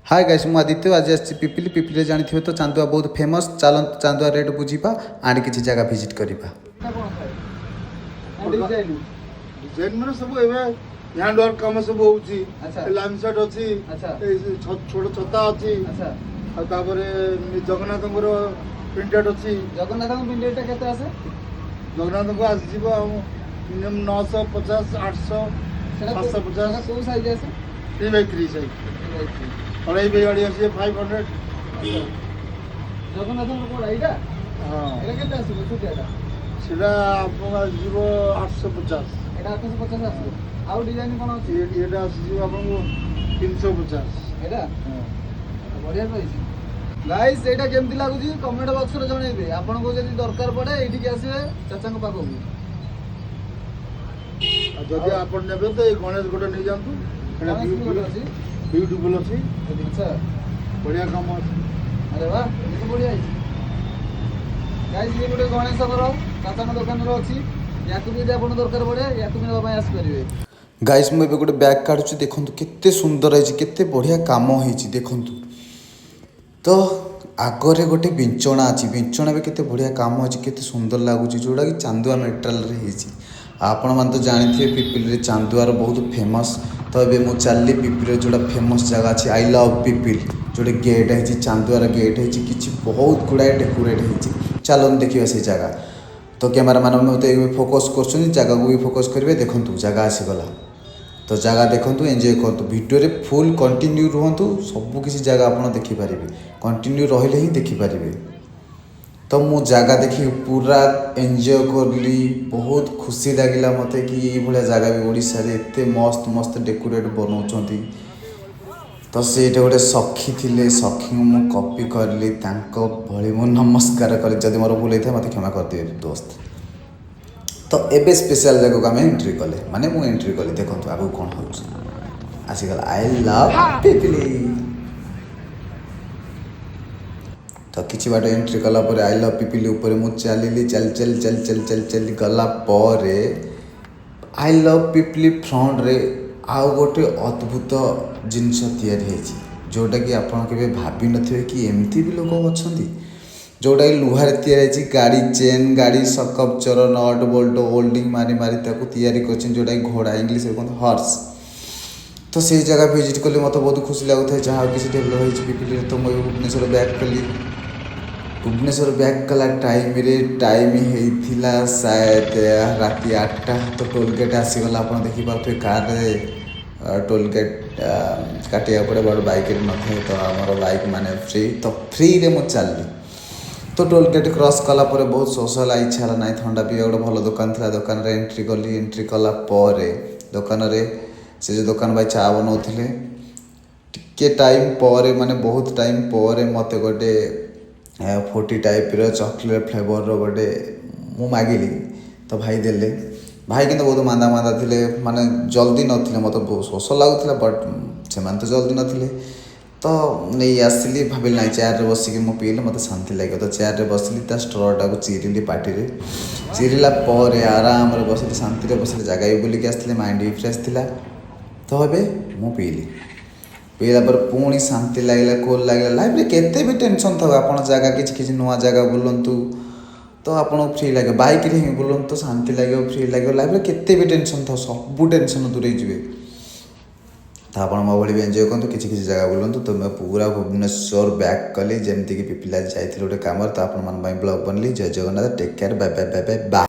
Hi guys मु आदित्य आज आसी पिपिली पिपिली जानी थे तो चांदुआ बहुत फेमस चल चांदुआ रेट बुझीपा आड़ किसी जगह विजिट करवा डिजाइन माने सब एबे हैंड वर्क काम सब होउची लाइन सेट अछि छोट छता अछि आ तापरे जगन्नाथଙ୍କର प्रिंटेड अछि जगन्नाथ प्रिंटेड केते आसे जगन्नाथ को आसी जीव मिनिमम 950 800 750 को साइज आसे 3x3 साइज अढ़ाई पे गाड़ी आसी 500 जगन्नाथ कोड़ा एटा हां एटा केते आसे छुटियाटा सेटा आपन जीव 850 एटा 850 आसे आउ डिजाइन कोन अछि एटा आसी जीव आपन 350 एटा बढ़िया रहिछि गाइस एटा केमति लागुची कमेंट बॉक्स रे जणैबे आपन को जदी दरकार पड़े एठी के आसे चाचा को पाखो जदि आपन नेबे तो ए गणेश गोटे नै जानतु एटा ब्यूटीफुल अछि अच्छा बढ़िया काम अछि अरे वाह ये तो बढ़िया है गाइस ये गोटे गणेश घर चाचा को दुकान रो अछि याकु भी आपन दरकार पड़े याकु भी बाबा आसी परिबे गाइस मु एबे गोटे बैग काढछु देखंतु केते सुंदर है केते बढ़िया काम होईची देखंतु तो आगरे गोटे बिंचना अच्छी बिंचना भी केते बढ़िया काम अच्छी केते सुंदर लगुच जोड़ा कि चांदुआ मेटेरियल रे होईची आपण मान तो जानते पिपिल रे चांदुआर बहुत फेमस तो ये मुझे चलली पिपिल जोड़ा फेमस जगह अच्छी आई लव पिपिल जोड़े गेट है चांदुआर गेट है कि बहुत गुड़ाए डेकोरेट हो चलो देखिए से जगह तो कैमेरा मैन मत फोकस कर जगह को भी फोकस करेंगे देखूँ जगह आसीगला तो जगह देखूँ एंजॉय करूँ वीडियो रे फुल कंटिन्यू रुहतु सब किसी जगह आप देखिपारे कंटिन्यू रहिले ही देखिपारे तो मु जगह देखी पूरा एंजॉय करली बहुत खुशी लगिला मते कि ये भाया जगह भी ओडिशा रे एते मस्त मस्त डेकोरेट बनाउछंती तो सेटा गोटे सखी थिले सखी मु कॉपी करली तांको भली मु नमस्कार करी जदि मोर भूल होता मत क्षमा कर दिए दोस्त तो एबे स्पेशल जगह को आम एंट्री कले माने मु एंट्री कली देखो आगु कौन हो आसीगला आई लव पिपिली तो किसी बाट एंट्री कला पर आई लव पिपिली ऊपर मु चली चल चल चल चल चल चल गला पर आई लव पिपिली फ्रंट रे आउ गोटे अद्भुत जिनस तैयारी जोटा कि आपन के भाभी नथिबे कि एमती भी लोक अछंती जोटा कि लुहार तैयारी गाड़ी चेन गाड़ी सकपचर नट बोल्ट होल्डिंग मारी मारी ताको तैयारी करछन जोटा कि घोड़ा इंग्लिश रे कहते हॉर्स तो से जगह विजिट कले मत बहुत खुशी लगुता है जहाँ किसी डेभलप होइछि पिपिली तो मैं भुवनेश्वर बैक कली भुवनेश्वर बैक कला टाइम होइथिला शायद राति 8टा तो टोल गेट आसीगला आप देखिपे कार टोल गेट काटिया पड़े बड़ बाइक न थे तो आमर बाइक माने फ्री तो फ्री रे मु चलली तो टोल गेट क्रॉस कला पर बहुत सोशल इच्छा ना थंडा पी गोटे भल दुकान था दुकान रे एंट्री कली एंट्री कला दुकान रे से जो दुकान भाई चा बनाऊे टिके टाइम पर माने बहुत टाइम पर मत गोटे 40 टाइप चॉकलेट फ्लेवर गोटे मु मागिली तो भाई देले भाई किंतु बहुत मांदा मांदा थे माने जल्दी नथिले मत शोष लगुला बट से तो जल्दी नथिले तो नहीं आसिली भाविली ना चेयर रे बसिक मु पीले मत शांति लगे तो चेयर रे बसली ता स्ट्रॉटा को चिरिली पार्टी रे चिरिला पर आराम रे बसली शांति रे बसली जगह भी बुलिक आसले माइंड भी फ्रेश थिला तो हे मु पीली पीला पर पुणी शांति लगे कूल लगे लाइफ रे केते भी टेंशन था आप जगह किसी नुआ जगह बुलंतु तो आपको फ्री लगे बाइक रे ही बुलंतु तो शांति लगे फ्री लगे लाइफ रे केते भी टेंशन था सब टेंशन दूर हो तो आप भी एंजॉय करूँ किसी किसी जगह बुलंतु तो मैं पूरा भुवनेश्वर बैक कली जमती कि पिपिला जाइए गोटे कम तो आप ब्लॉग बनली जय Jagannath take care bye bye bye bye bye.